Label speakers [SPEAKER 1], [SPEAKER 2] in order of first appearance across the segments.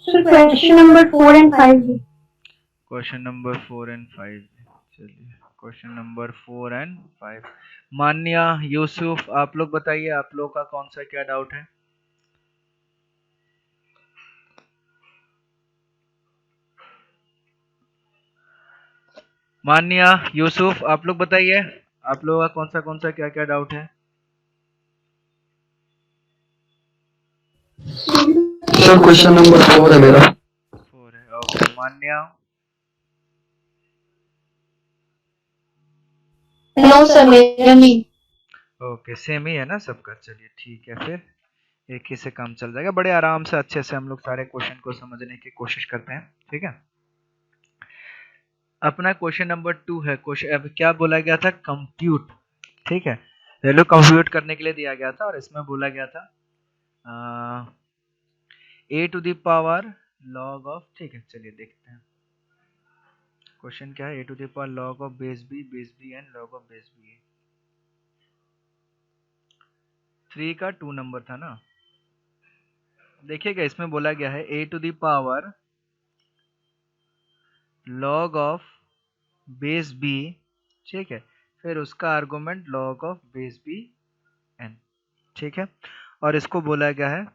[SPEAKER 1] Sir question number 4 and 5 जी।
[SPEAKER 2] Question number 4 and 5। चलिए question number 4 and 5। Manya, Yusuf, आप लोग बताइए, आप लोग का कौन सा क्या डाउट है? मान्या, यूसुफ, आप लोग बताइए, आप लोगों का कौन सा क्या क्या डाउट है?
[SPEAKER 3] सर क्वेश्चन नंबर 4 है मेरा।
[SPEAKER 2] 4 है, ओके। मान्या?
[SPEAKER 1] नो सर, मेरा नहीं।
[SPEAKER 2] ओके, सेम ही है ना सबका। चलिए ठीक है, फिर एक ही से काम चल जाएगा। बड़े आराम से अच्छे से हम लोग सारे क्वेश्चन को समझने की कोशिश करते हैं, ठीक है। अपना क्वेश्चन नंबर 2 है। क्वेश्चन अब क्या बोला गया था? कंप्यूट, ठीक है। वैल्यू कंप्यूट करने के लिए दिया गया था और इसमें बोला गया था A to the power log of, ठीक है। चलिए देखते हैं क्वेश्चन क्या है। A to the power log of base B and log of base B. 3 का 2 नंबर था ना। देखिएगा, इसमें बोला गया है A to the power log of base B, ठीक है। फिर उसका argument log of base B N, ठीक है। और इसको बोला गया है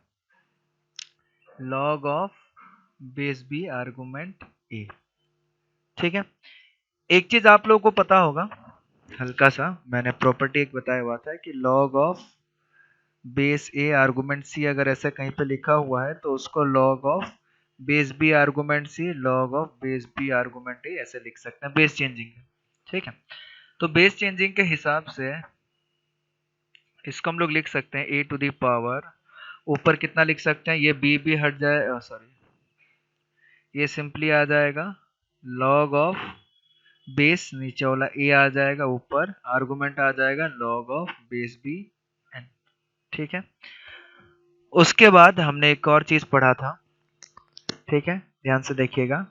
[SPEAKER 2] log of base B argument A, ठीक है। एक चीज आप लोगों को पता होगा, हल्का सा मैंने प्रॉपर्टी एक बताया हुआ था कि log of base A argument C अगर ऐसा कहीं पे लिखा हुआ है तो उसको log of base B argument C log of base B argument A ऐसे लिख सकते हैं, बेस चेंजिंग, ठीक है। तो बेस चेंजिंग के हिसाब से इसको हम लोग लिख सकते हैं ए टू द पावर, ऊपर कितना लिख सकते हैं, ये बी भी हट जाए, सॉरी, ये सिंपली आ जाएगा लॉग ऑफ बेस, नीचे वाला ए आ जाएगा, ऊपर आर्गुमेंट आ जाएगा log of base B N, ठीक है। उसके बाद हमने एक और चीज पढ़ा था, ठीक है, ध्यान से देखिएगा।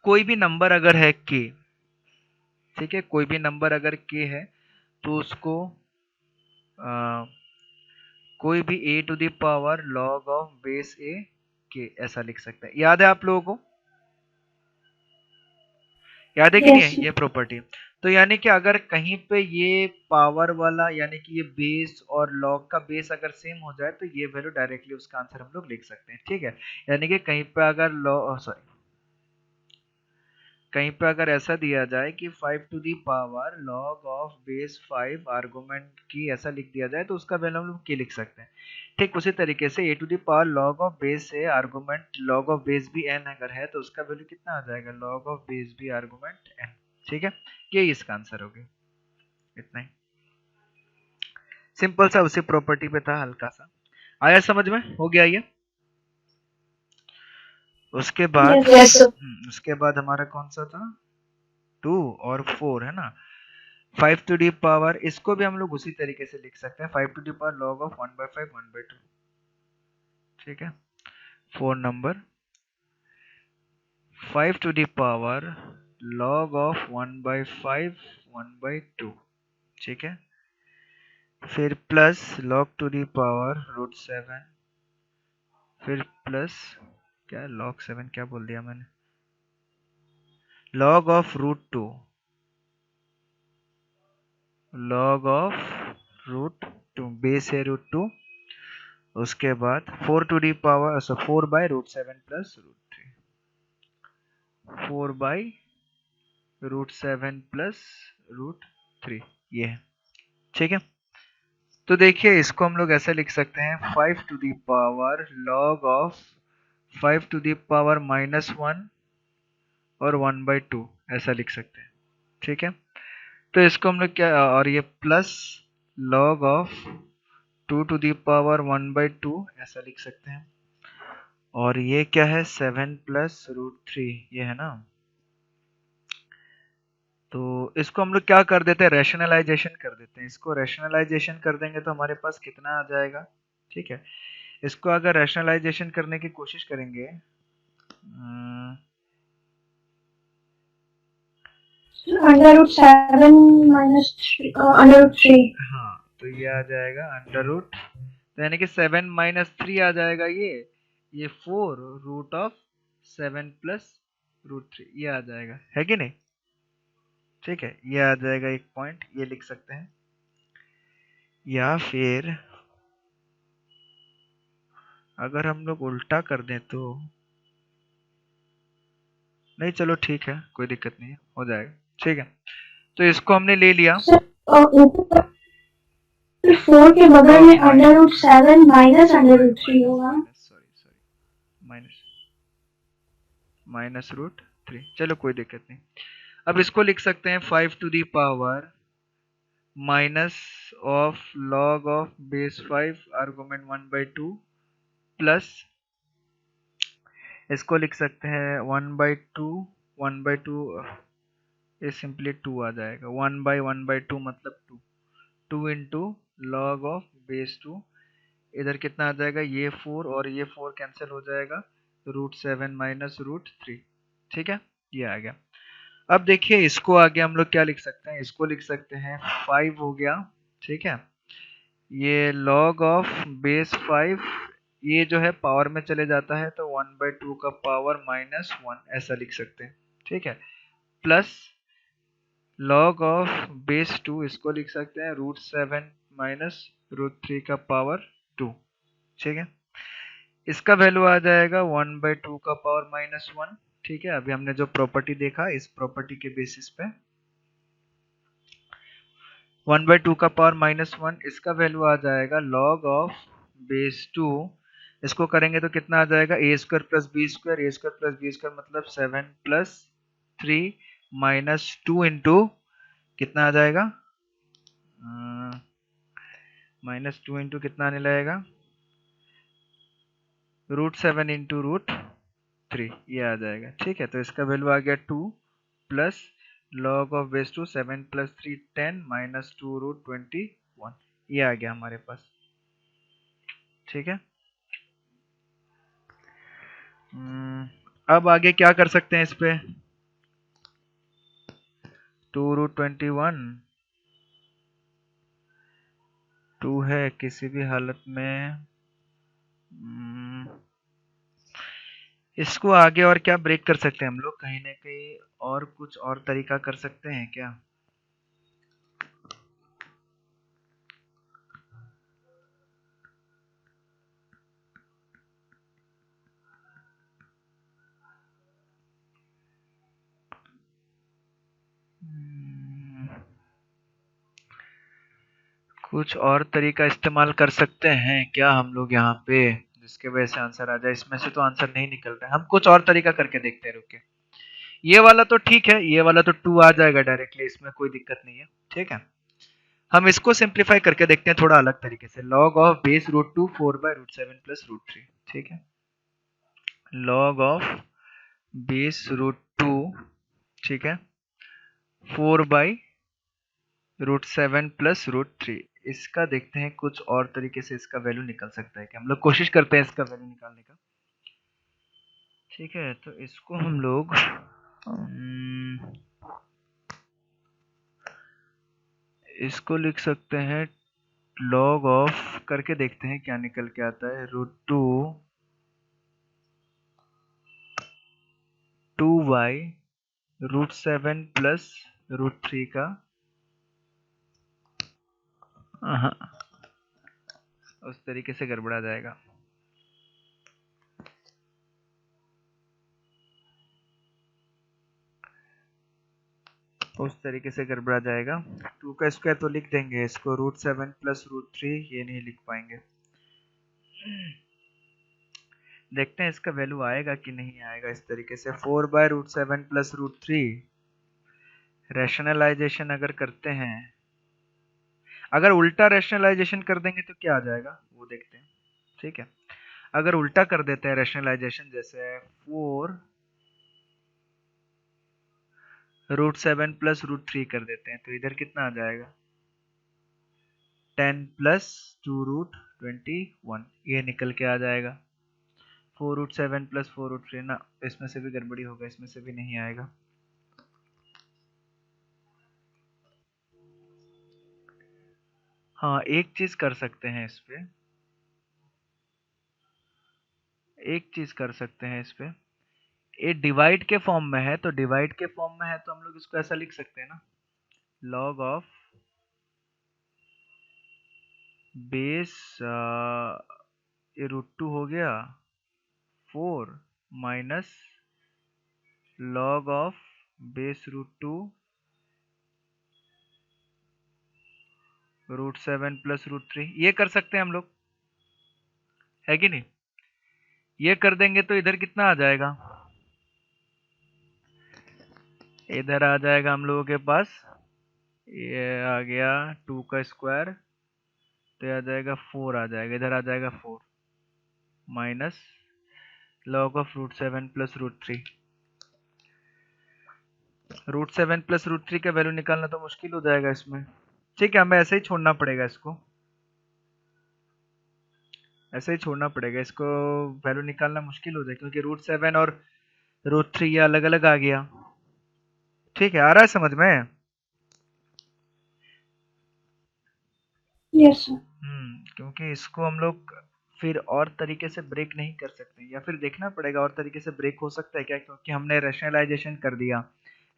[SPEAKER 2] कोई भी नंबर अगर है के, ठीक है, कोई भी नंबर अगर के है तो उसको आ, कोई भी A to the power log of base A के ऐसा लिख सकते हैं। याद है आप लोगों को? याद है कि नहीं
[SPEAKER 1] यस
[SPEAKER 2] है ये प्रॉपर्टी? तो यानी कि अगर कहीं पे ये पावर वाला यानी कि ये बेस और लॉग का बेस अगर सेम हो जाए तो ये वैल्यू डायरेक्टली उसका आंसर हम लोग लिख सकते हैं, ठीक है। यानी कि कहीं पे अगर सॉरी, कहीं पे अगर ऐसा दिया जाए कि 5 to the power log of base 5 argument की ऐसा लिख दिया जाए तो उसका वैल्यू हम लोग के लिख सकते हैं। ठीक उसी तरीके से A to the power log of base है argument log of base B N अगर है तो उसका वैल्यू कितना आ जाएगा, log of base B argument N, ठीक है। ये इसका आंसर हो गया, इतना ही सिंपल सा उसी प्रॉपर्टी पे था, हल्का सा आया समझ में, हो गया ये। उसके बाद
[SPEAKER 1] यस सर।
[SPEAKER 2] उसके बाद हमारा कौन सा था, 2 और 4 है ना। 5 टू डी पावर, इसको भी हम लोग उसी तरीके से लिख सकते हैं, 5 to the power log of 1/5 1/2, ठीक है। 4 number 5 to the power log of 1/5 1/2, ठीक है। फिर plus log to the power √7, फिर प्लस क्या लॉग 7 क्या बोल दिया मैंने, log of √2, log of √2 base है √2। उसके बाद 4 to the power 4/√7 plus √3, 4/√7 plus √3, ये है, ठीक है। तो देखिए इसको हम लोग ऐसे लिख सकते हैं 5 to the power log of 5 to the power -1 और 1/2 ऐसा लिख सकते हैं, ठीक है। तो इसको हम लोग क्या, और ये plus log of 2 to the power 1/2 ऐसा लिख सकते हैं। और ये क्या है, 7 प्लस √3, ये है ना। तो इसको हम लोग क्या कर देते हैं, रैशनलाइजेशन कर देते हैं। इसको रैशनलाइजेशन कर देंगे तो हमारे पास कितना आ जाएगा, ठीक है। इसको अगर रैशनलाइजेशन करने की कोशिश करेंगे
[SPEAKER 1] √7 माइनस √3।
[SPEAKER 2] हाँ, तो ये आ जाएगा अंडर रूट तो यानी कि 7 माइनस 3 आ जाएगा ये 4 रूट ऑफ 7 प्लस रूट 3 ये आ जाएगा, है कि नहीं? ठीक है, ये आ जाएगा एक पॉइंट, ये लिख सकते हैं। या फिर अगर हम लोग उल्टा कर दें तो, नहीं चलो ठीक है, कोई दिक्कत नहीं है, हो जाएगा। ठीक है, तो इसको हमने ले लिया।
[SPEAKER 1] सर ऊपर 4 के बगल में √7 माइनस √3 होगा।
[SPEAKER 2] माइनस माइनस रूट 3, चलो कोई दिक्कत नहीं। अब इसको लिख सकते हैं 5 to the power minus of log of base 5 argument 1/2 plus, इसको लिख सकते हैं 1/2 1/2, ये सिंपली 2 आ जाएगा। 1/1/2 मतलब 2, 2 इंटू लॉग ऑफ बेस 2, इधर कितना आ जाएगा, ये 4 और ये 4 कैंसिल हो जाएगा, √7 माइनस √3। ठीक है, ये आ गया। अब देखिए इसको आगे हम लोग क्या लिख सकते हैं, इसको लिख सकते हैं 5 हो गया। ठीक है, ये लॉग ऑफ बेस 5, ये जो है पावर में चले जाता है तो 1/2 का पावर -1 ऐसा लिख सकते हैं। ठीक है, प्लस लॉग ऑफ बेस 2, इसको लिख सकते हैं √7 माइनस √3 का पावर 2। ठीक है, इसका वैल्यू आ जाएगा 1/2 का पावर -1। ठीक है, अभी हमने जो प्रॉपर्टी देखा इस प्रॉपर्टी के बेसिस पे 1/2 का पावर -1, इसका वैल्यू आ जाएगा लॉग ऑफ बेस 2, इसको करेंगे तो कितना आ जाएगा, a² plus b² a² plus b² मतलब 7 प्लस 3 माइनस 2 इंटू कितना आ जाएगा, -2 इंटू कितना आने लगेगा, √7 इंटू √3 ये आ जाएगा। ठीक है, तो इसका वैल्यू आ गया 2 plus log of base 2 7 plus 3 10 minus 2 √21 ये आ गया हमारे पास। ठीक है, अब आगे क्या कर सकते हैं इस पे, 2 √21 2 है किसी भी हालत में, इसको आगे और क्या ब्रेक कर सकते हैं हम लोग, कहीं ना कहीं और कुछ और तरीका कर सकते हैं क्या? कुछ और तरीका इस्तेमाल कर सकते हैं क्या हम लोग यहाँ पे, जिसके वजह से आंसर आ जाए? इसमें से तो आंसर नहीं निकल रहा है, हम कुछ और तरीका करके देखते हैं, रुके। ये वाला तो ठीक है, ये वाला तो 2 आ जाएगा डायरेक्टली, इसमें कोई दिक्कत नहीं है। ठीक है, हम इसको सिंप्लीफाई करके देखते हैं थोड़ा अलग तरीके से, log ऑफ बेस √2 4/√7 प्लस √3। ठीक है, log ऑफ बेस √2, ठीक है, 4/√7 प्लस √3, इसका देखते हैं कुछ और तरीके से इसका वैल्यू निकल सकता है कि हम लोग कोशिश करते हैं इसका वैल्यू निकालने का। ठीक है, तो इसको हम लोग इसको लिख सकते हैं log ऑफ करके देखते हैं क्या निकल के आता है, √2 2/√7 प्लस √3 का, हाँ, उस तरीके से गड़बड़ा जाएगा। उस तरीके से गड़बड़ा जाएगा, 2 का स्क्वायर तो लिख देंगे, इसको √7 प्लस √3 ये नहीं लिख पाएंगे। देखते हैं इसका वैल्यू आएगा कि नहीं आएगा। इस तरीके से 4/√7 प्लस √3 रैशनलाइजेशन अगर करते हैं, अगर उल्टा रैशनलाइजेशन कर देंगे तो क्या आ जाएगा वो देखते हैं। ठीक है, अगर उल्टा कर देते हैं रैशनलाइजेशन, जैसे 4√7 प्लस √3 कर देते हैं तो इधर कितना आ जाएगा, 10 प्लस 2√21 ये निकल के आ जाएगा। 4√7 प्लस 4√3 ना, इसमें से भी गड़बड़ी होगा, इसमें से भी नहीं आएगा। हाँ, एक चीज कर सकते हैं इस पे, एक चीज कर सकते हैं इस पे, ये डिवाइड के फॉर्म में है, तो डिवाइड के फॉर्म में है तो हम लोग इसको ऐसा लिख सकते हैं ना, लॉग ऑफ बेस ये √2 हो गया 4 minus log of base √2 √7 plus √3, ये कर सकते हैं हम लोग, है कि नहीं? ये कर देंगे तो इधर कितना आ जाएगा, इधर आ जाएगा हम लोगों के पास, ये आ गया 2 का स्क्वायर, तो ये आ जाएगा 4 आ जाएगा, इधर आ जाएगा 4 minus log of √7 plus √3। √7 plus √3 का वैल्यू निकालना तो मुश्किल हो जाएगा इसमें। ठीक है, हमें ऐसे ही छोड़ना पड़ेगा इसको, ऐसे ही छोड़ना पड़ेगा इसको, वैल्यू निकालना मुश्किल हो जाएगा क्योंकि √7 और √3 ये अलग अलग आ गया। ठीक है, आ रहा है समझ में?
[SPEAKER 1] Yes sir.
[SPEAKER 2] क्योंकि इसको हम लोग फिर और तरीके से ब्रेक नहीं कर सकते, या फिर देखना पड़ेगा और तरीके से ब्रेक हो सकता है क्या, क्योंकि हमने रैशनलाइजेशन कर दिया,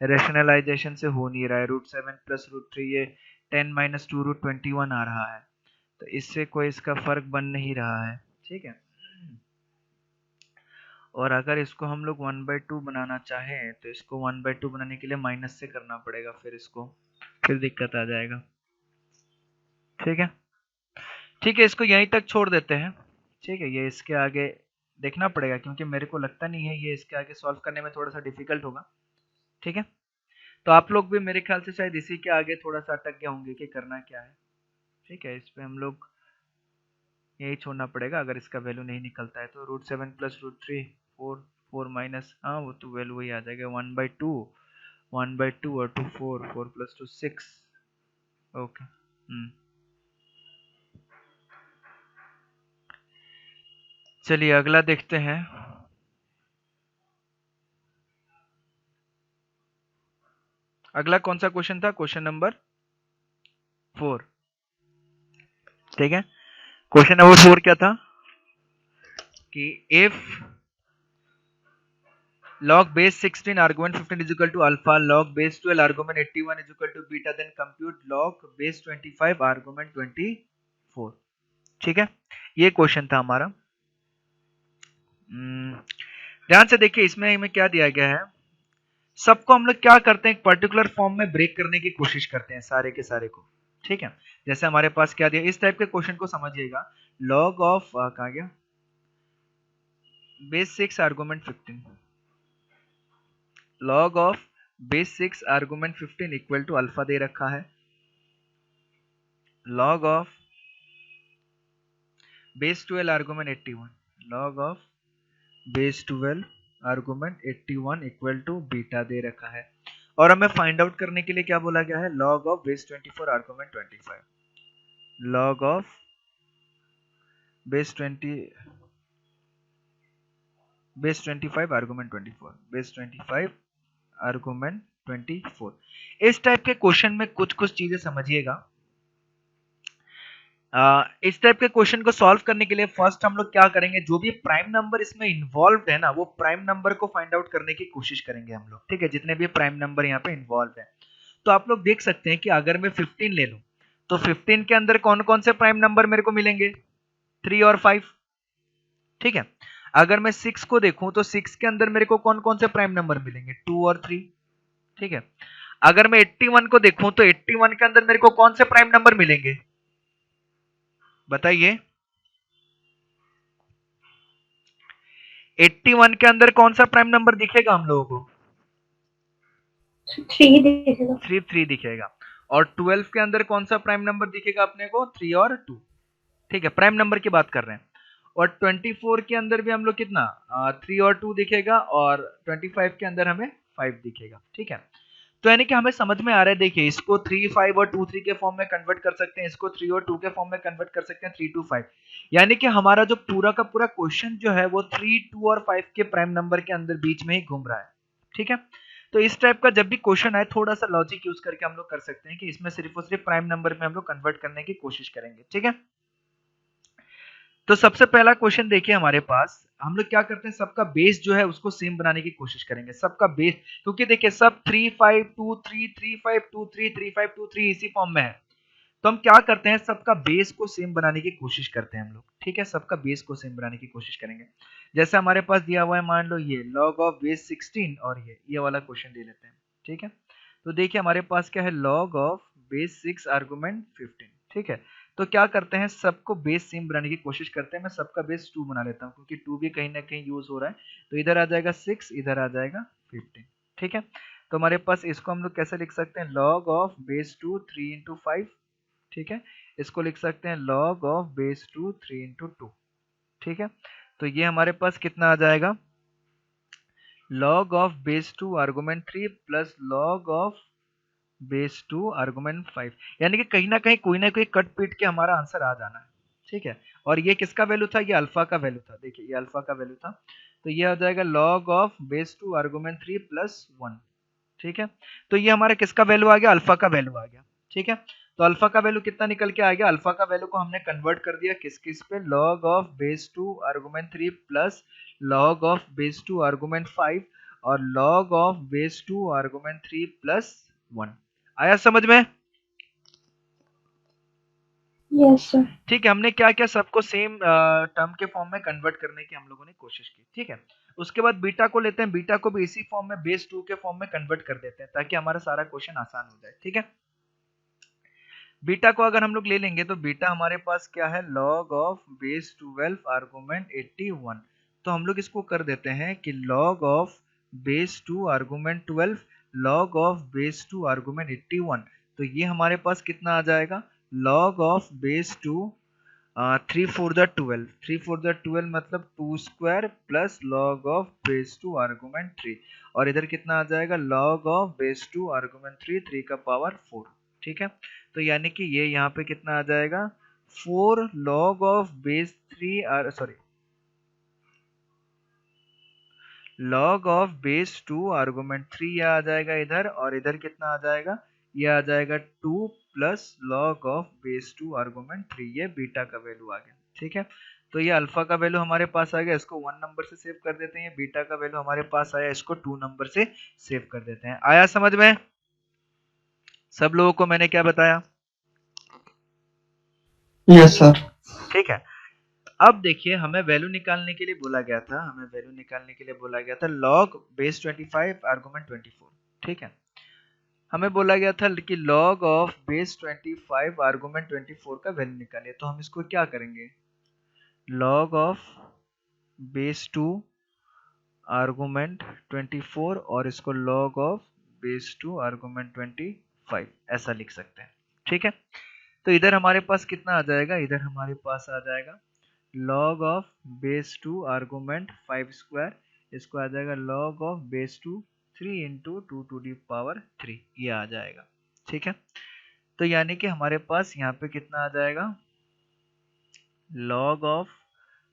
[SPEAKER 2] रैशनलाइजेशन से हो नहीं रहा है। √7 प्लस √3 ये 10 माइनस 2 √21 आ रहा है, तो इससे कोई इसका फर्क बन नहीं रहा है। ठीक है, और अगर इसको हम लोग 1/2 बनाना चाहें तो इसको 1/2 बनाने के लिए माइनस से करना पड़ेगा, फिर इसको फिर दिक्कत आ जाएगा। ठीक है, ठीक है, इसको यहीं तक छोड़ देते हैं। ठीक है, ये इसके आगे देखना पड़ेगा क्योंकि मेरे को लगता नहीं है ये इसके आगे सॉल्व करने में थोड़ा सा डिफिकल्ट होगा। ठीक है, तो आप लोग भी मेरे ख्याल से शायद इसी के आगे थोड़ा सा अटक गए होंगे कि करना क्या है। ठीक है, इस पे हम लोग यही छोड़ना पड़ेगा, अगर इसका वैल्यू नहीं निकलता है तो √7 प्लस √3 4 माइनस, हाँ वो तो वैल्यू वही आ जाएगा 1/2 और 2 4 प्लस 2 6। ओके, चलिए अगला देखते हैं। अगला कौन सा क्वेश्चन था? Question number 4। ठीक है, क्वेश्चन नंबर 4 क्या था कि if log base 16 argument 15 is equal to alpha, log base 12 argument 81 is equal to beta, then compute log base 25 argument 24। ठीक है, ये क्वेश्चन था हमारा। ध्यान से देखिए, इसमें हमें क्या दिया गया है, सबको हम लोग क्या करते हैं, एक पर्टिकुलर फॉर्म में ब्रेक करने की कोशिश करते हैं सारे के सारे को। ठीक है, जैसे हमारे पास क्या दिया, इस टाइप के क्वेश्चन को समझिएगा, log ऑफ कहा गया base 6 argument 15, log of base 6 argument 15 equal to alpha दे रखा है, log of base 12 argument 81, log of base 12 argument 81 equal to beta दे रखा है, और हमें फाइंड आउट करने के लिए क्या बोला गया है, log of base 24 argument 25, log of base 25 argument 24, base 25 argument 24। इस टाइप के क्वेश्चन में कुछ कुछ चीजें समझिएगा। इस टाइप के क्वेश्चन को सॉल्व करने के लिए फर्स्ट हम लोग क्या करेंगे, जो भी प्राइम नंबर इसमें इन्वॉल्व है ना, वो प्राइम नंबर को फाइंड आउट करने की कोशिश करेंगे हम लोग। ठीक है, जितने भी प्राइम नंबर यहाँ पे इन्वॉल्व है, तो आप लोग देख सकते हैं कि अगर मैं 15 ले लूं तो 15 के अंदर कौन कौन से प्राइम नंबर मेरे को मिलेंगे, 3 और 5। ठीक है, अगर मैं 6 को देखूं तो 6 के अंदर मेरे को कौन कौन से प्राइम नंबर मिलेंगे, 2 और 3। ठीक है, अगर मैं 81 को देखूं तो 81 के अंदर मेरे को कौन से प्राइम नंबर मिलेंगे, बताइए। 81 के अंदर कौन सा प्राइम नंबर दिखेगा हम लोगों को,
[SPEAKER 1] 3 दिखेगा,
[SPEAKER 2] 3 दिखेगा। और 12 के अंदर कौन सा प्राइम नंबर दिखेगा अपने को, 3 और 2। ठीक है, प्राइम नंबर की बात कर रहे हैं। और 24 के अंदर भी हम लोग कितना, 3 और 2 दिखेगा, और 25 के अंदर हमें 5 दिखेगा। ठीक है, तो यानी कि हमें समझ में आ रहा है, देखिए इसको 3 5 और 2 3 के फॉर्म में कन्वर्ट कर सकते हैं, इसको 3 और 2 के फॉर्म में कन्वर्ट कर सकते हैं, 3 2 5। यानी कि हमारा जो पूरा का पूरा क्वेश्चन जो है वो 3 2 और 5 के प्राइम नंबर के अंदर बीच में ही घूम रहा है। ठीक है, तो इस टाइप का जब भी क्वेश्चन आए थोड़ा सा लॉजिक यूज करके हम लोग कर सकते हैं कि इसमें सिर्फ और सिर्फ प्राइम नंबर में हम लोग कन्वर्ट करने की कोशिश करेंगे। ठीक है, तो सबसे पहला क्वेश्चन देखिए हमारे पास, हम लोग क्या करते हैं, सबका बेस जो है उसको सेम बनाने की कोशिश करेंगे, सबका बेस, क्योंकि देखिए सब 3 5 2 3 3 5 2 3 3 5 2 3 इसी फॉर्म में है, तो हम क्या करते हैं, सबका बेस को सेम बनाने की कोशिश करते हैं हम लोग, ठीक है, सबका बेस को सेम बनाने की कोशिश करेंगे। जैसे हमारे पास दिया हुआ है, मान लो ये log ऑफ बेस 16 और ये वाला क्वेश्चन ले लेते हैं, ठीक है। तो देखिए हमारे पास क्या है, log ऑफ बेस 6 आर्गुमेंट 15, ठीक है। तो क्या करते हैं, सबको बेस सेम बनाने की कोशिश करते हैं, मैं सबका बेस 2 बना लेता हूँ, क्योंकि 2 भी कहीं ना कहीं यूज हो रहा है, तो इधर आ जाएगा 6, इधर आ जाएगा 15, ठीक है। तो हमारे पास इसको हम लोग कैसे लिख सकते हैं, log ऑफ बेस 2 3 इंटू 5, ठीक है। इसको लिख सकते हैं log ऑफ बेस 2 3 इंटू 2, ठीक है। तो ये हमारे पास कितना आ जाएगा, log of base 2 argument 3 plus log of base 2 argument 5, यानी कि कहीं ना कोई कट पीट के हमारा आंसर आ जाना है, ठीक है। और ये किसका वैल्यू था, ये अल्फा का वैल्यू था, देखिए ये अल्फा का वैल्यू था, तो ये आ जाएगा log of base 2 argument 3 plus 1, ठीक है। तो ये हमारा किसका वैल्यू आ गया, अल्फा का वैल्यू आ गया, ठीक है। तो अल्फा का वैल्यू कितना निकल के आ गया, अल्फा का वैल्यू को हमने कन्वर्ट कर दिया किस पे, log of base 2 argument 3 plus log of base 2 argument 5 और log of base 2 argument 3 plus 1। आया समझ में?
[SPEAKER 1] Yes sir.
[SPEAKER 2] ठीक है, हमने क्या किया, सबको सेम टर्म के फॉर्म में कन्वर्ट करने की हम लोगों ने कोशिश की, ठीक है। उसके बाद बीटा को लेते हैं, बीटा को भी इसी फॉर्म में बेस 2 के फॉर्म में कन्वर्ट कर देते हैं, ताकि हमारा सारा क्वेश्चन आसान हो जाए, ठीक है। बीटा को अगर हम लोग ले लेंगे तो बीटा हमारे पास क्या है, log ऑफ बेस 12 आर्गुमेंट 81, तो हम लोग इसको कर देते हैं कि log of base 2 argument 12 log of base 2 argument 81, तो ये हमारे पास कितना आ जाएगा, log of base 2 3 4 the 12, 3 4 the 12 मतलब 2 square plus log of base 2 argument 3, और इधर कितना आ जाएगा, log ऑफ बेस 2 आर्गुमेंट 3 3 का पावर 4, ठीक है। तो यानी कि ये यहाँ पे कितना आ जाएगा, 4 log of base 3 sorry log of base 2 argument 3 ये आ जाएगा इधर, और इधर कितना आ जाएगा, ये आ जाएगा 2 plus log of base 2 argument 3, ये बीटा का वैल्यू आ गया, ठीक है। तो ये अल्फा का वैल्यू हमारे पास आ गया, इसको 1 नंबर से सेव कर देते हैं, बीटा का वैल्यू हमारे पास आया, इसको 2 नंबर से सेव कर देते हैं। आया समझ में सब लोगों को मैंने क्या बताया?
[SPEAKER 3] Yes sir.
[SPEAKER 2] ठीक है। अब देखिए हमें वैल्यू निकालने के लिए बोला गया था, हमें वैल्यू निकालने के लिए बोला गया था log बेस 25 आर्गुमेंट 24, ठीक है। हमें बोला गया था कि log ऑफ बेस 25 आर्गुमेंट 24 का वैल्यू निकालिए, तो हम इसको क्या करेंगे, log ऑफ बेस 2 आर्गुमेंट 24 और इसको log ऑफ बेस 2 आर्गुमेंट 25 ऐसा लिख सकते हैं, ठीक है। तो इधर हमारे पास कितना आ जाएगा, इधर हमारे पास आ जाएगा log of base 2 argument 5 square, इसको आ जाएगा log of base 2 3 into 2 to the power 3, ये आ जाएगा, ठीक है। तो यानी कि हमारे पास यहाँ पे कितना आ जाएगा, log of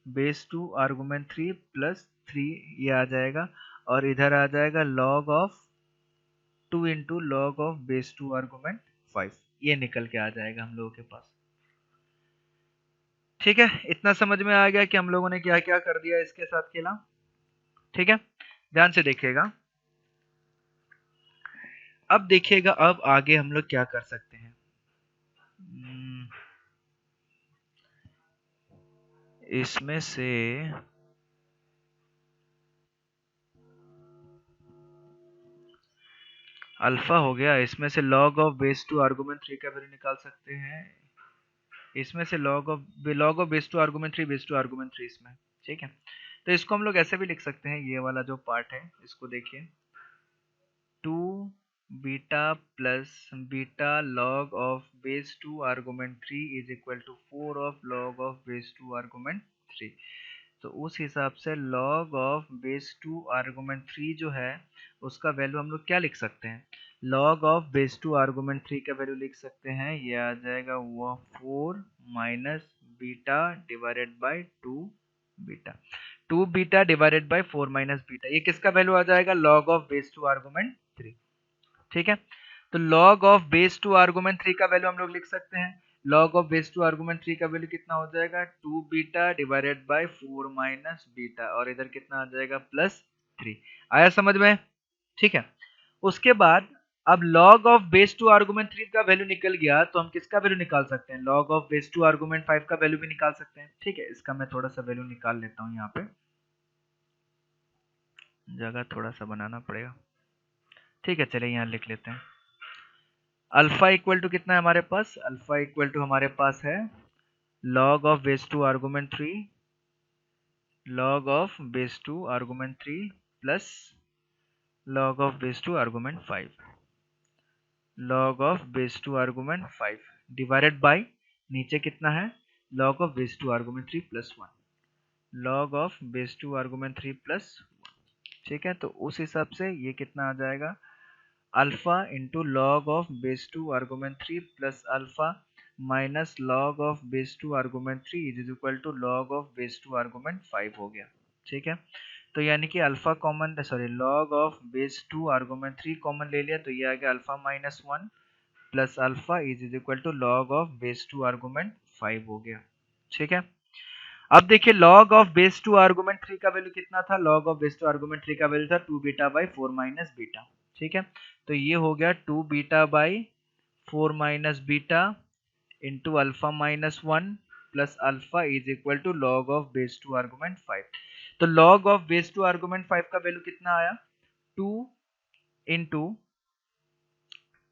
[SPEAKER 2] base 2 argument 3 plus 3 ये आ जाएगा, और इधर आ जाएगा log of 2 into log of base 2 argument 5, ये निकल के आ जाएगा हम लोगों के पास, ठीक है। इतना समझ में आ गया कि हम लोगों ने क्या क्या कर दिया, इसके साथ खेला, ठीक है। ध्यान से देखिएगा, अब देखिएगा अब आगे हम लोग क्या कर सकते हैं। इसमें से अल्फा हो गया, इसमें से log ऑफ बेस 2 आर्गुमेंट 3 का वैल्यू निकाल सकते हैं, इसमें से log of base 2 argument 3 base 2 argument 3 इसमें, ठीक है। तो इसको हम लोग ऐसे भी लिख सकते हैं, ये वाला जो पार्ट है इसको देखिए, 2 beta plus beta log of base 2 argument 3 is equal to 4 of log of base 2 argument 3। तो उस हिसाब से log ऑफ बेस 2 आर्गुमेंट 3 जो है उसका वैल्यू हम लोग क्या लिख सकते हैं, log ऑफ बेस 2 आर्गुमेंट 3 का वैल्यू लिख सकते हैं, ये आ जाएगा वो 4 minus beta divided bye 2 beta, 2 beta divided by 4 minus beta, ये किसका वैल्यू आ जाएगा, log ऑफ बेस 2 आर्गुमेंट 3, ठीक है। तो log ऑफ बेस 2 आर्गुमेंट 3 का वैल्यू हम लोग लिख सकते हैं, log of base two argument 3 का वैल्यू कितना हो जाएगा 2 beta divided by 4 minus beta, और इधर कितना आ जाएगा +3। आया समझ में? ठीक है। उसके बाद अब log of base two argument 3 का वैल्यू निकल गया, तो हम किसका वैल्यू निकाल सकते हैं? log of base two argument 5 का वैल्यू भी निकाल सकते हैं। ठीक है, इसका मैं थोड़ा सा वैल्यू निकाल लेता हूँ, यहाँ पे जगह थोड़ा सा बनाना पड़ेगा। ठीक है, चलिए यहाँ लिख लेते हैं। अल्फा इक्वल टू कितना है हमारे पास? अल्फा इक्वल टू हमारे पास है log of base two argument 3, log of base two argument 3 plus log of base two argument 5, log of base two argument 5 divided by नीचे कितना है log of base two argument 3 plus 1, log of base two argument 3 plus 1। ठीक है, तो उस हिसाब से ये कितना आ जाएगा alpha into log of base two argument 3 plus alpha minus log of base two argument 3 is equal to log of base two argument 5 हो गया। ठीक है, तो यानी कि alpha common, sorry log of base two argument 3 common ले लिया, तो ये आ गया alpha minus 1 plus alpha is equal to log of base two argument 5 हो गया। ठीक है, अब देखिए log of base two argument 3 का वैल्यू कितना था? log of base two argument 3 का वैल्यू था 2 बीटा बाई 4 माइनस बीटा। ठीक है, तो ये हो गया 2 beta by 4 minus beta into alpha minus 1 plus alpha is equal to log of base two argument 5। तो log of base two argument 5 का वैल्यू कितना आया? 2 इंटू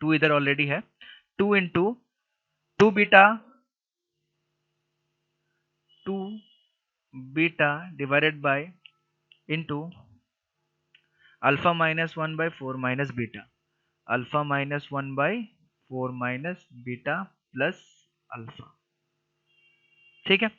[SPEAKER 2] 2 इधर ऑलरेडी है, 2 into 2 beta 2 beta divided bye into alpha minus 1 by 4 minus beta, alpha minus 1 by 4 minus beta plus alpha. ठीक है,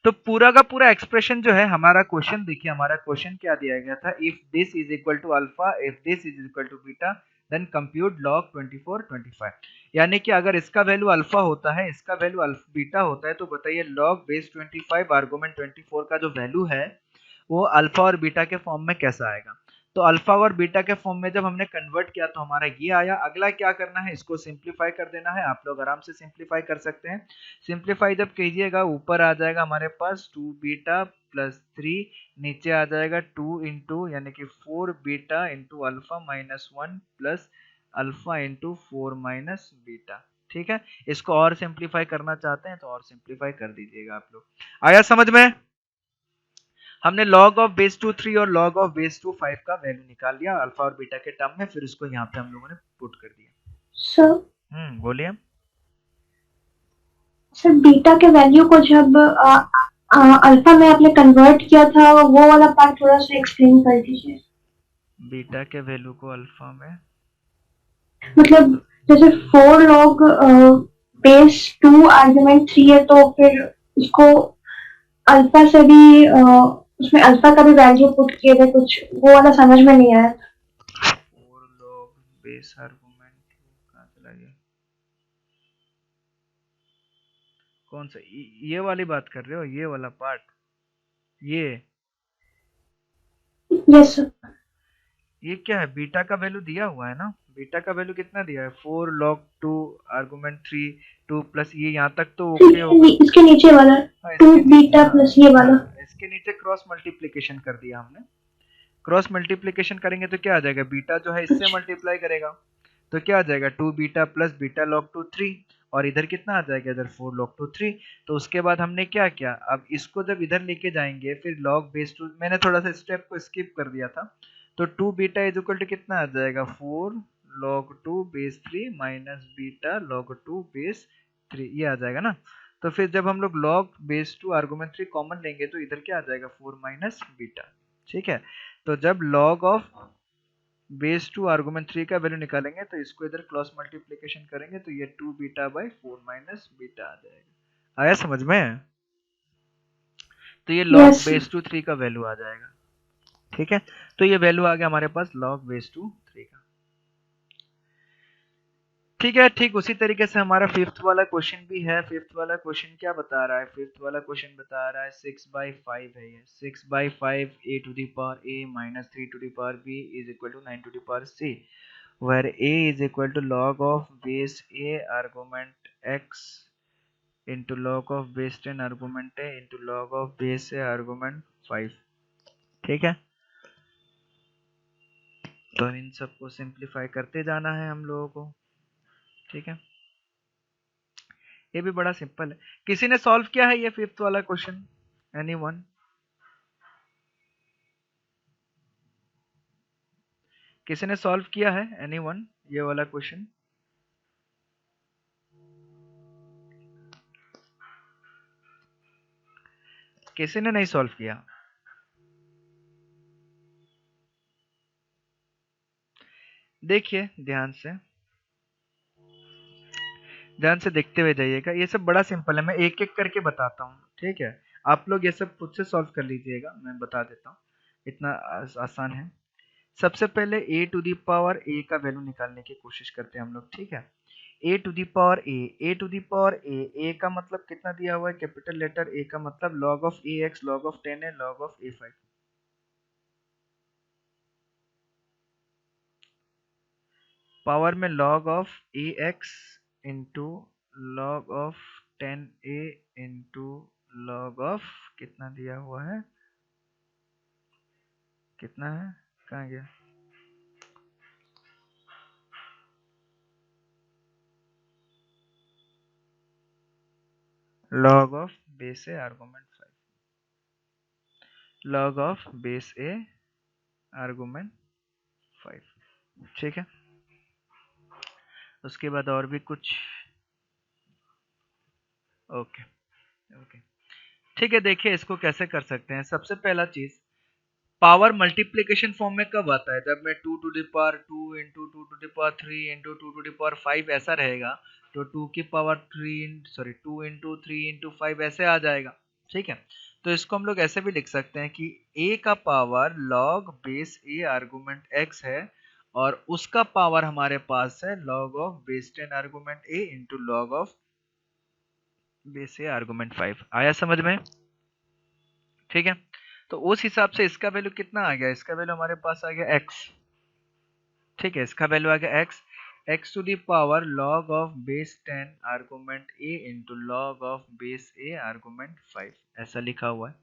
[SPEAKER 2] तो पूरा का पूरा एक्सप्रेशन जो है हमारा क्वेश्चन, देखिए हमारा क्वेश्चन क्या दिया गया था, if this is equal to alpha, if this is equal to beta, then compute log 24 25। यानी कि अगर इसका वैल्यू अल्फा होता है, इसका वैल्यू बीटा होता है, तो बताइए लॉग बेस 25 आर्गुमेंट 24 का जो वैल्यू है वो अल्फा और बीटा के फॉर्म में कैसा आएगा। तो अल्फा और बीटा के फॉर्म में जब हमने कन्वर्ट किया तो हमारा ये आया। अगला क्या करना है, इसको सिंप्लीफाई कर देना है। आप लोग आराम से सिंप्लीफाई कर सकते हैं। सिंप्लीफाई जब कीजिएगा ऊपर आ जाएगा हमारे पास 2 बीटा प्लस 3, नीचे आ जाएगा 2 इंटू यानी कि 4 beta into alpha minus 1 plus alpha into 4 minus beta. ठीक है, इसको और सिंप्लीफाई करना चाहते हैं तो और सिंप्लीफाई कर दीजिएगा आप लोग। आया समझ में? हमने log ऑफ बेस टू 3 और log ऑफ बेस टू 5 का वैल्यू निकाल लिया अल्फा और बीटा के टर्म में, फिर उसको यहाँ पे हम लोगों ने पुट कर दिया।
[SPEAKER 1] सर
[SPEAKER 2] बोलिए।
[SPEAKER 1] सर बीटा के वैल्यू को जब अल्फा में आपने कन्वर्ट किया था, वो वाला पार्ट थोड़ा सा एक्सप्लेन कर दीजिए।
[SPEAKER 2] बीटा के वैल्यू को अल्फा में
[SPEAKER 1] मतलब जैसे 4 log बेस 2 आर्गुमेंट 3 है, तो फिर उसको अल्फा से भी उसमें अल्फा का भी वैल्यू पुट किए थे, कुछ वो वाला समझ में नहीं आया।
[SPEAKER 2] 4 log बेस आर्गुमेंट कहाँ चला गया? कौन सा? ये वाली बात कर रहे हो? ये वाला पार्ट? ये
[SPEAKER 1] यस सर।
[SPEAKER 2] ये क्या है? बीटा का वैल्यू दिया हुआ है ना। बीटा का वैल्यू कितना दिया है? 4 log 2 आर्गुमेंट 3 2 प्लस ये यहाँ तक तो ओके होगा।
[SPEAKER 1] इसके नीचे वाला
[SPEAKER 2] हाँ,
[SPEAKER 1] 2 बीटा प्लस ये वाला,
[SPEAKER 2] इसके नीचे क्रॉस मल्टीप्लीकेशन कर दिया हमने। क्रॉस मल्टीप्लीकेशन करेंगे तो क्या आ जाएगा? बीटा जो है इससे मल्टीप्लाई करेगा तो क्या आ जाएगा? 2 beta plus beta log to 3, और इधर कितना आ जाएगा? इधर 4 लॉग टू 3। तो उसके बाद हमने क्या किया, अब इसको जब इधर लेके जाएंगे फिर लॉग बेस टू, मैंने थोड़ा सा स्टेप को स्किप कर दिया था, तो 2 बीटा इज इक्वल टू कितना आ जाएगा? 4 log 2 base 3 minus beta log 2 base 3, ये आ जाएगा ना। तो फिर जब हम लोग log base two argument 3 common लेंगे तो इधर क्या आ जाएगा? 4 माइनस बीटा। ठीक है, तो जब log of base two argument 3 का वैल्यू निकालेंगे तो इसको इधर क्रॉस मल्टीप्लिकेशन करेंगे तो ये 2 बीटा बाई 4 माइनस बीटा आ जाएगा। आया समझ में? तो ये log
[SPEAKER 1] Yes.
[SPEAKER 2] बेस टू 3 का वैल्यू आ जाएगा। ठीक है, तो ये वैल्यू आ गया हमारे पास log बेस टू 3 का। ठीक है, ठीक उसी तरीके से हमारा फिफ्थ वाला क्वेश्चन भी है। फिफ्थ वाला क्वेश्चन क्या बता रहा है? फिफ्थ वाला क्वेश्चन बता रहा है 6/5 है ये। 6/5 a to the power a minus 3 to the power b is equal to 9 to the power c, where a is equal to log of base a argument x into log of base 10 argument A into log of base A argument 5। ठीक है, तो इन सबको simplify करते जाना है हम लोगों को। ठीक है, ये भी बड़ा सिंपल है। किसी ने सॉल्व किया है ये फिफ्थ वाला क्वेश्चन? एनीवन? किसी ने सॉल्व किया है एनीवन ये वाला क्वेश्चन? किसी ने नहीं सॉल्व किया? देखिए ध्यान से देखते हुए जाइएगा, ये सब बड़ा सिंपल है, मैं एक एक करके बताता हूँ। ठीक है, आप लोग ये सब खुद से सॉल्व कर लीजिएगा, मैं बता देता हूँ, इतना आसान है। सबसे पहले a to the power a का वैल्यू निकालने की कोशिश करते हैं हम लोग। ठीक है, a to the power a to the power a का मतलब कितना दिया हुआ है? कैपिटल लेटर a का मतलब log of ax log of 10 है log ऑफ a5। पावर में log of ax into log of 10a into log of कितना दिया हुआ है, कितना है, कहाँ गया? log of base A argument 5, log of base A argument 5। ठीक है, उसके बाद और भी कुछ? ओके ओके, ठीक है। देखिए इसको कैसे कर सकते हैं। सबसे पहला चीज, पावर मल्टीप्लिकेशन फॉर्म में कब आता है? जब मैं 2 to the power 2 into 2 to the power 3 into 2 to the power 5 ऐसा रहेगा, तो 2 की पावर 2 इंटू 3 इंटू 5 ऐसे आ जाएगा। ठीक है, तो इसको हम लोग ऐसे भी लिख सकते हैं कि a का power log base a argument x है और उसका पावर हमारे पास है log of base 10 argument a into log of base a argument 5। आया समझ में? ठीक है, तो उस हिसाब से इसका वैल्यू कितना आ गया? इसका वैल्यू हमारे पास आ गया x। ठीक है, इसका वैल्यू आ गया x to the power log of base 10 argument a into log of base a argument 5, ऐसा लिखा हुआ है।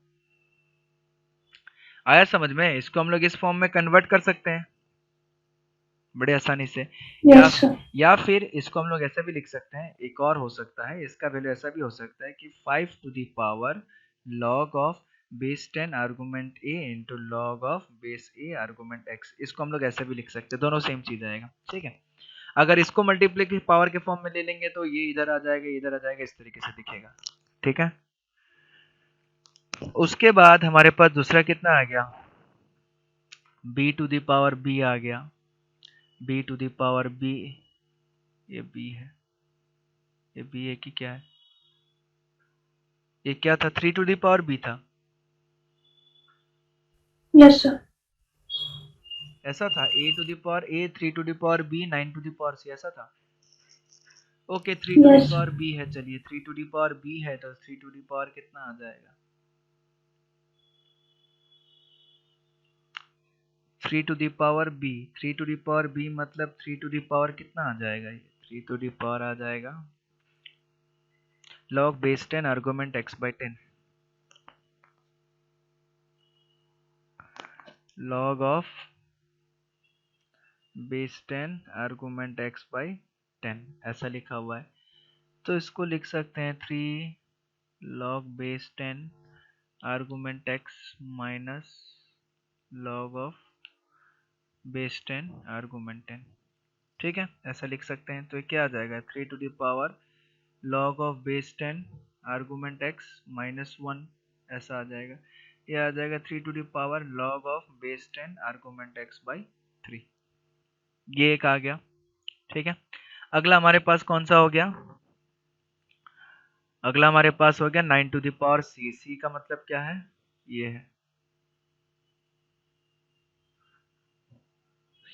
[SPEAKER 2] आया समझ में? इसको हम लोग इस फॉर्म में कन्वर्ट कर सकते हैं बड़े आसानी से।
[SPEAKER 1] Yes sir.
[SPEAKER 2] या फिर इसको हम लोग ऐसा भी लिख सकते हैं, एक और हो सकता है, इसका वैल्यू ऐसा भी हो सकता है कि 5 to the power log of base 10 argument a into log of base a argument x। इसको हम लोग ऐसे भी लिख सकते हैं, दोनों सेम चीज आएगा। ठीक है, अगर इसको मल्टीप्लाई पावर के फॉर्म में ले लेंगे तो ये इधर आ जाएगा, इधर आ जाएगा, इस तरीके से दिखेगा। ठीक है, उसके बाद हमारे पास दूसरा कितना आ गया? b to the power b आ गया, b to the power b, ये b है, ये b है कि क्या है? ये क्या था? 3 टू दी पावर b था,
[SPEAKER 1] यस सर।
[SPEAKER 2] ऐसा था। a to the power a, 3 to the power b, 9 to the power c, ऐसा था। Okay, 3 to the
[SPEAKER 1] yes
[SPEAKER 2] power b है, चलिए 3 टू दी पावर b है तो 3 टू दी पावर कितना आ जाएगा? 3 to the power b, 3 to the power b मतलब 3 टू दी पावर कितना आ जाएगा? ये 3 टू दी पावर आ जाएगा log base 10 argument x by 10, log of base 10 argument x by 10, ऐसा लिखा हुआ है। तो इसको लिख सकते हैं 3 log base 10 argument x minus log of base 10 argument 10। ठीक है, ऐसा लिख सकते हैं। तो ये क्या आ जाएगा? 3 to the power log of base 10 argument x minus 1, ऐसा आ जाएगा। ये आ जाएगा 3 to the power log of base 10 argument x by 3। ये एक आ गया। ठीक है, अगला हमारे पास कौन सा हो गया? अगला हमारे पास हो गया 9 to the power c। c का मतलब क्या है? ये है,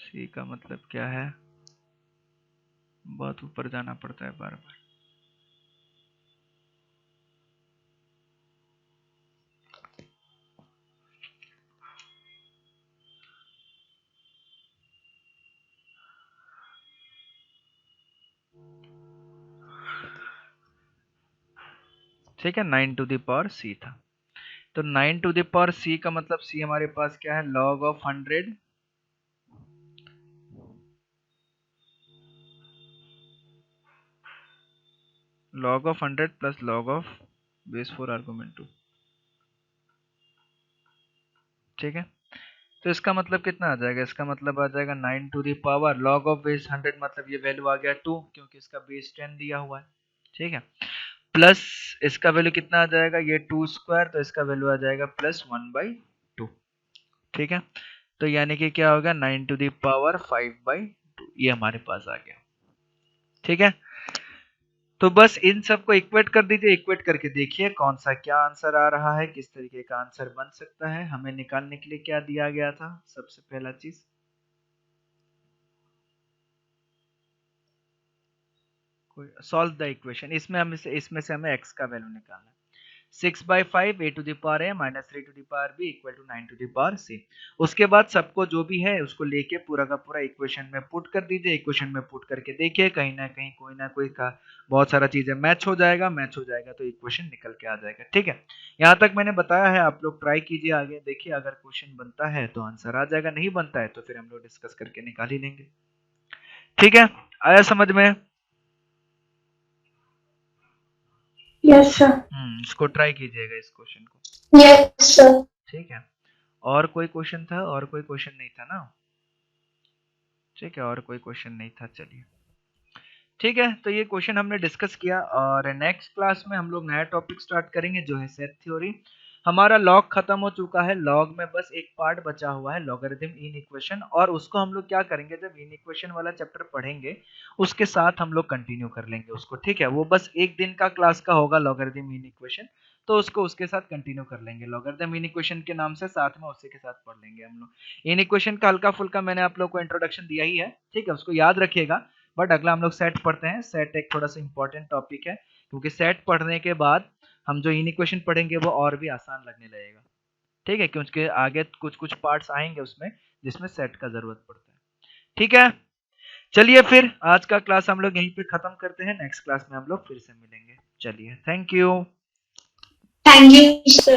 [SPEAKER 2] c का मतलब क्या है? बहुत ऊपर जाना पड़ता है बार बार। ठीक है, 9 टू द पावर c था। तो 9 टू द पावर c का मतलब c हमारे पास क्या है, log of 100 plus log of base 4 argument 2। ठीक है, तो इसका मतलब कितना आ जाएगा, इसका मतलब आ जाएगा 9 to the power log of base 100, मतलब ये वैल्यू आ गया 2, क्योंकि इसका बेस 10 दिया हुआ है। ठीक है, प्लस इसका वैल्यू कितना आ जाएगा, ये 2 स्क्वायर, तो इसका वैल्यू आ जाएगा प्लस 1/2। ठीक है, तो यानी कि क्या होगा, 9 टू द पावर 5/2 ये हमारे पास आ गया। ठीक है, तो बस इन सबको इक्वेट कर दीजिए, इक्वेट करके देखिए कौन सा क्या आंसर आ रहा है, किस तरीके का आंसर बन सकता है। हमें निकालने के लिए क्या दिया गया था, सबसे पहला चीज सॉल्व द इक्वेशन। इसमें से हमें x का वैल्यू निकालना है। 6/5 a to the power a minus 3 to the power b equal to 9 to the power c। उसके बाद सबको जो भी है उसको लेके पूरा का पूरा इक्वेशन में पुट कर दीजिए। इक्वेशन में पुट करके देखिए, कहीं ना कोई का बहुत सारा चीजें मैच हो जाएगा, तो इक्वेशन निकल के आ जाएगा। ठीक है, यहाँ तक मैंने बताया है, आप लोग ट्राई कीजिए, आगे देखिए, अगर क्वेश्चन बनता है तो आंसर आ जाएगा, नहीं बनता है तो फिर हम लोग डिस्कस करके निकाल ही लेंगे। ठीक है, आया समझ में?
[SPEAKER 1] Yes sir.
[SPEAKER 2] इसको ट्राई कीजिएगा, इस क्वेश्चन को।
[SPEAKER 1] Yes sir.
[SPEAKER 2] ठीक है, और कोई क्वेश्चन था, और कोई क्वेश्चन नहीं था ना? ठीक है, और कोई क्वेश्चन नहीं था, चलिए ठीक है। तो ये क्वेश्चन हमने डिस्कस किया, और नेक्स्ट क्लास में हम लोग नया टॉपिक स्टार्ट करेंगे जो है सेट थ्योरी। हमारा लॉग खत्म हो चुका है, लॉग में बस एक पार्ट बचा हुआ है, लॉगरिथम इन इक्वेशन, और उसको हम लोग क्या करेंगे, जब इन इक्वेशन वाला चैप्टर पढ़ेंगे उसके साथ हम लोग कंटिन्यू कर लेंगे उसको। ठीक है, वो बस एक दिन का क्लास का होगा लॉगरिथम इन इक्वेशन, तो उसको उसके साथ कंटिन्यू कर लेंगे। लॉगरिथम इन इक्वेशन के नाम से साथ में उसी के साथ पढ़ लेंगे हम लोग। इन इक्वेशन का हल्का फुल्का मैंने आप लोग को इंट्रोडक्शन दिया ही है, ठीक है, उसको याद रखिएगा। बट अगला हम लोग सेट पढ़ते हैं। सेट एक थोड़ा सा इंपॉर्टेंट टॉपिक है, क्योंकि सेट पढ़ने के बाद हम जो इन इक्वेशन पढ़ेंगे वो और भी आसान लगने लगेगा। ठीक है, क्योंकि आगे कुछ कुछ पार्ट्स आएंगे उसमें जिसमें सेट का जरूरत पड़ता है। ठीक है, चलिए फिर आज का क्लास हम लोग यहीं पे खत्म करते हैं, नेक्स्ट क्लास में हम लोग फिर से मिलेंगे। चलिए, thank you.
[SPEAKER 1] Thank you sir.